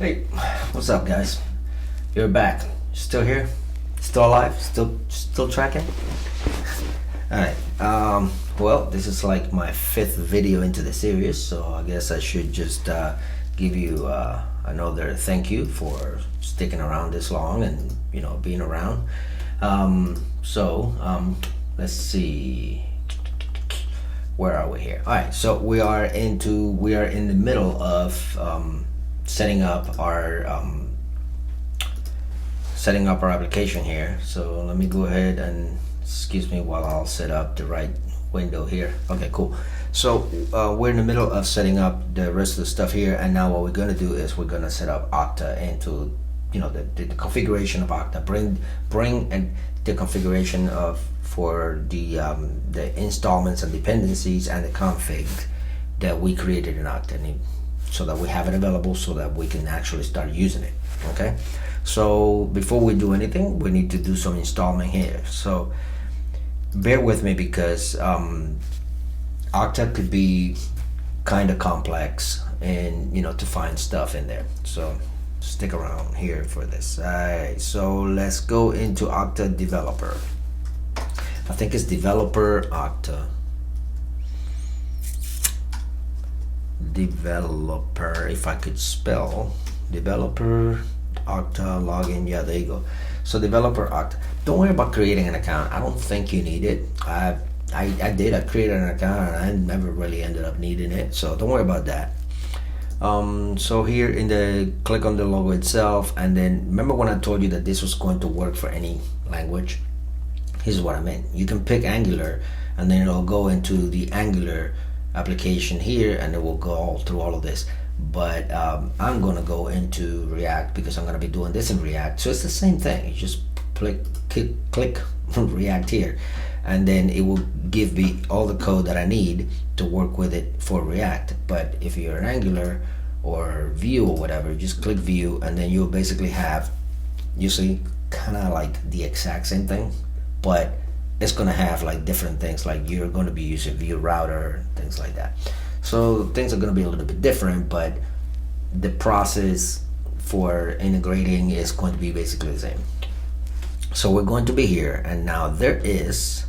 Hey, what's up, guys? You're back. Still here? Still alive? Still tracking? All right. Well, this is like my 5th video into the series, so I guess I should just give you another thank you for sticking around this long and being around. Let's see. Where are we here? All right. So we are in the middle of setting up our application here. So let me go ahead and excuse me while I'll set up the right window here. Okay, cool. So we're in the middle of setting up the rest of the stuff here, and now what we're going to do is we're going to set up Okta into the configuration of Okta. Bring and the configuration for the installments and dependencies and the config that we created in Okta, so that we have it available so that we can actually start using it. Okay, so before we do anything, we need to do some installment here. So bear with me because Okta could be kind of complex and to find stuff in there, so stick around here for this. Alright, so let's go into Okta developer. I think it's developer Okta. Developer, if I could spell developer Okta login. Yeah, there you go. So developer Okta. Don't worry about creating an account. I don't think you need it. I created an account and I never really ended up needing it, so don't worry about that. So here in the click on the logo itself, and then remember when I told you that this was going to work for any language? Here's what I meant. You can pick Angular and then it'll go into the Angular application here and it will go all through all of this, but I'm going to go into React because I'm going to be doing this in React. So it's the same thing. You just click React here and then it will give me all the code that I need to work with it for React. But if you're an Angular or Vue or whatever, just click Vue and then you'll basically have, you see, kind of like the exact same thing, but it's going to have like different things, like you're going to be using Vue router, things like that. So things are going to be a little bit different, but the process for integrating is going to be basically the same. So we're going to be here, and now there is,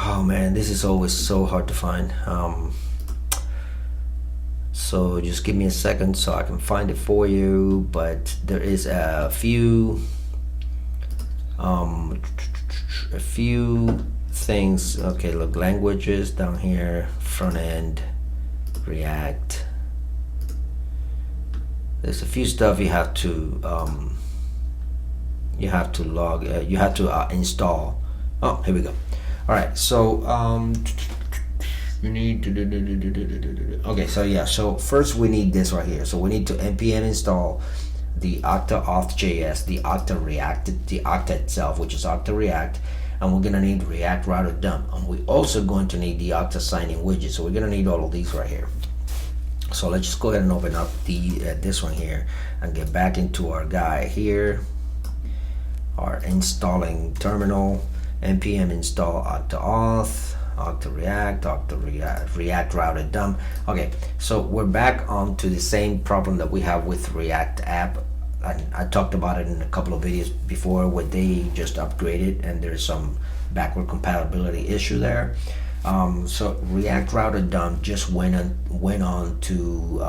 oh man, this is always so hard to find. So just give me a second so I can find it for you, but there is a few things. Okay, look, languages down here, front end, React. There's a few stuff you have to install. Oh, here we go. All right, so you need to okay, so yeah, so first we need this right here. So we need to npm install the Okta auth.js, the Okta React, the Okta itself, which is Okta React, and we're gonna need React router dump, and we're also going to need the Okta sign-in widget. So we're gonna need all of these right here. So let's just go ahead and open up the this one here and get back into our guy here, our installing terminal. Npm install Okta auth, Okta React router dump. Okay, so we're back onto the same problem that we have with React app. I talked about it in a couple of videos before where they just upgraded and there's some backward compatibility issue there. So React router dump just went on to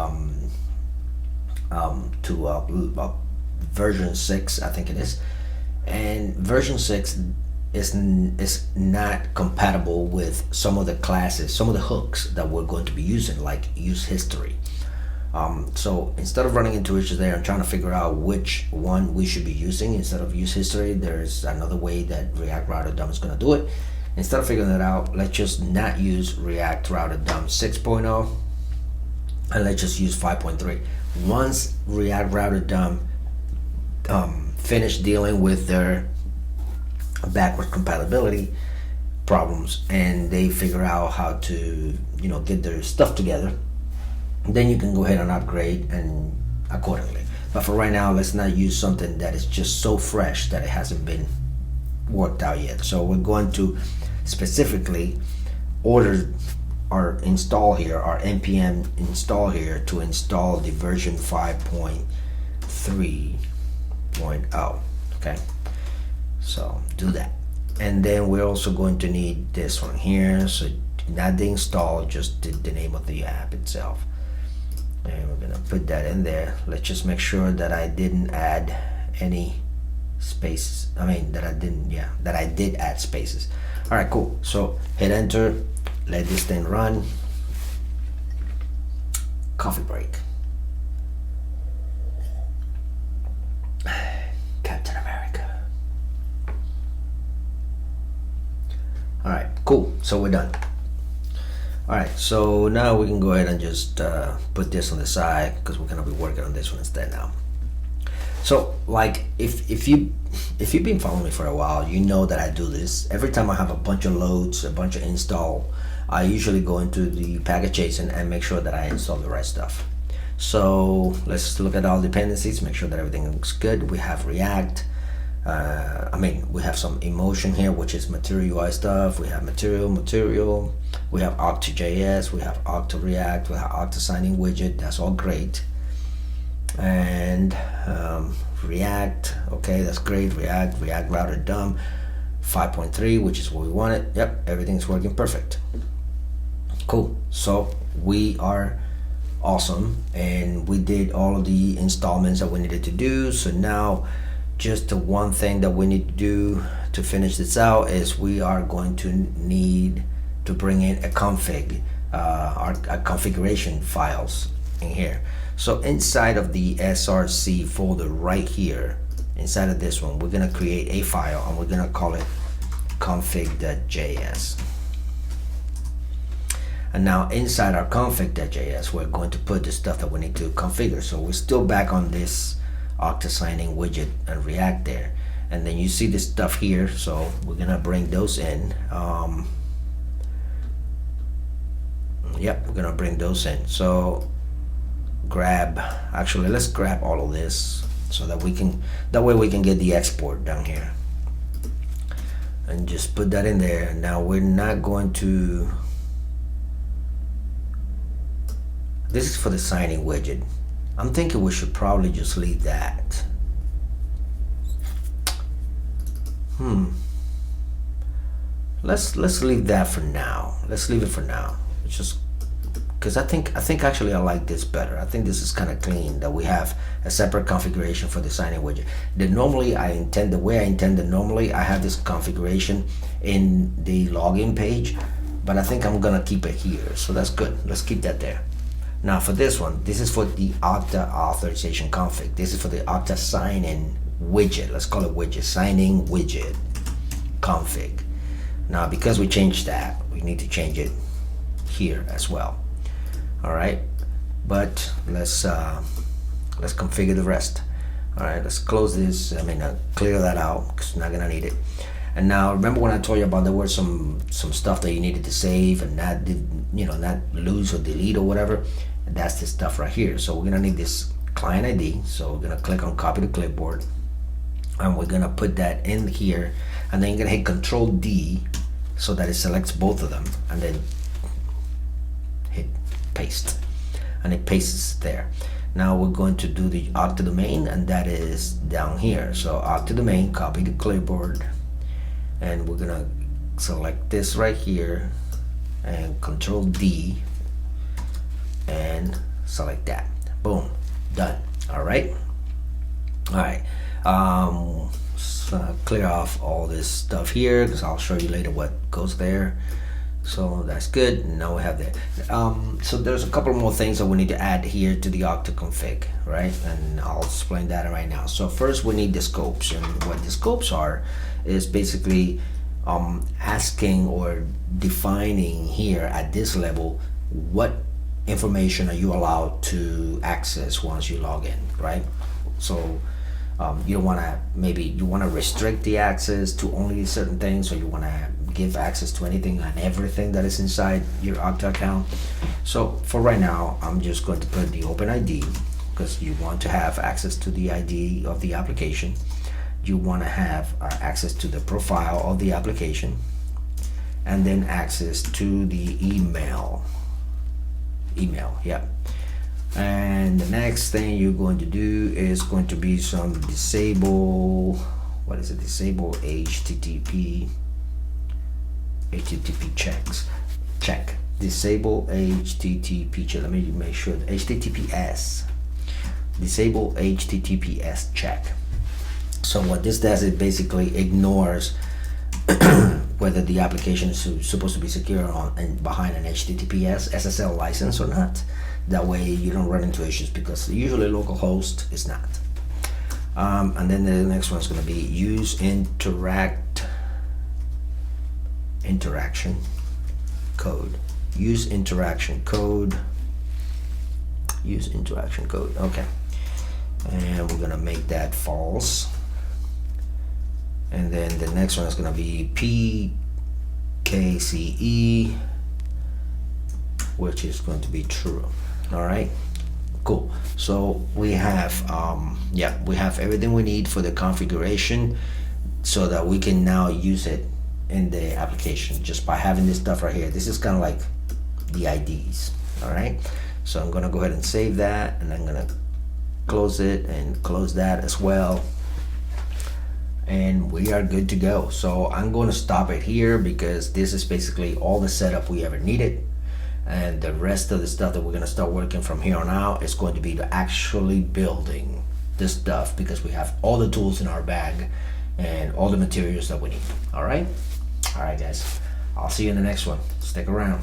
version 6, I think it is, and version 6 is not compatible with some of the classes, some of the hooks that we're going to be using, like use history. So instead of running into issues there and trying to figure out which one we should be using instead of use history, there's another way that React router dump is going to do it. Instead of figuring that out, let's just not use React router dump 6.0 and let's just use 5.3. Once React router dump finish dealing with their backward compatibility problems and they figure out how to get their stuff together, then you can go ahead and upgrade and accordingly. But for right now, let's not use something that is just so fresh that it hasn't been worked out yet. So we're going to specifically order our install here, our npm install here to install the version 5.3.0. Okay, so do that. And then we're also going to need this one here. So not the install, just the name of the app itself. And we're gonna put that in there. Let's just make sure that I didn't add any spaces. I mean that I didn't, yeah, that I did add spaces. All right, cool. So hit enter, let this thing run. Coffee break. Captain America. All right, cool. So we're done. All right, so now we can go ahead and just put this on the side because we're gonna be working on this one instead now. So like if you've been following me for a while, you know that I do this every time I have a bunch of loads, a bunch of install. I usually go into the package JSON and make sure that I install the right stuff. So let's look at all dependencies, make sure that everything looks good. We have React. We have some emotion here, which is material UI stuff. We have material. We have Okta.js. We have Okta React. We have Okta signing widget. That's all great. And React. Okay, that's great. React router dumb 5.3, which is what we wanted. Yep, everything's working perfect. Cool. So we are awesome, and we did all of the installments that we needed to do. So now just the one thing that we need to do to finish this out is we are going to need to bring in a config, our configuration files in here. So inside of the src folder right here, inside of this one, we're gonna create a file and we're gonna call it config.js. And now inside our config.js, we're going to put the stuff that we need to configure. So we're still back on this Okta signing widget and React there. And then you see this stuff here. So we're gonna bring those in. Yep, we're gonna bring those in. So let's grab all of this so that that way we can get the export down here. And just put that in there. Now we're not going to, this is for the signing widget. I'm thinking we should probably just leave that. Let's leave that for now. Let's leave it for now. It's just because I think actually I like this better. I think this is kind of clean that we have a separate configuration for the signing widget. The way I intended normally, I have this configuration in the login page, but I think I'm gonna keep it here. So that's good. Let's keep that there. Now for this one, this is for the Okta authorization config. This is for the Okta sign-in widget. Let's call it widget, signing widget config. Now because we changed that, we need to change it here as well. All right, but let's configure the rest. All right, let's close this. Clear that out because we're not gonna need it. And now remember when I told you about there were some stuff that you needed to save and not lose or delete or whatever. And that's the stuff right here. So we're gonna need this client ID. So we're gonna click on copy to clipboard, and we're gonna put that in here, and then you're gonna hit Control D so that it selects both of them, and then hit paste, and it pastes there. Now we're going to do the Okta domain, and that is down here. So Okta domain, copy to clipboard, and we're gonna select this right here and Control D and select that. Boom, done. All right. So clear off all this stuff here because I'll show you later what goes there. So that's good. Now we have that. So there's a couple more things that we need to add here to the Okta config, right? And I'll explain that right now. So first we need the scopes, and what the scopes are is basically asking or defining here at this level what information are you allowed to access once you log in, right? So you don't want to, maybe you want to restrict the access to only certain things, or you want to give access to anything and everything that is inside your Okta account. So for right now, I'm just going to put the open ID because you want to have access to the ID of the application. You want to have access to the profile of the application, and then access to the email. Yeah. And the next thing you're going to do is going to be some disable disable HTTP check. Disable HTTP check. Let me make sure. HTTPS. Disable HTTPS check. So what this does, it basically ignores whether the application is supposed to be secure on and behind an HTTPS SSL license or not. That way you don't run into issues, because usually localhost is not. And then the next one is going to be use interaction code. Use interaction code. Okay. And we're going to make that false. And then the next one is going to be PKCE, which is going to be true. All right, cool. So we have we have everything we need for the configuration, so that we can now use it in the application just by having this stuff right here. This is kind of like the IDs. All right, so I'm gonna go ahead and save that, and I'm gonna close it and close that as well, and we are good to go. So I'm going to stop it here, because this is basically all the setup we ever needed. And the rest of the stuff that we're going to start working from here on out is going to be to actually building this stuff, because we have all the tools in our bag and all the materials that we need. All right, guys, I'll see you in the next one. Stick around.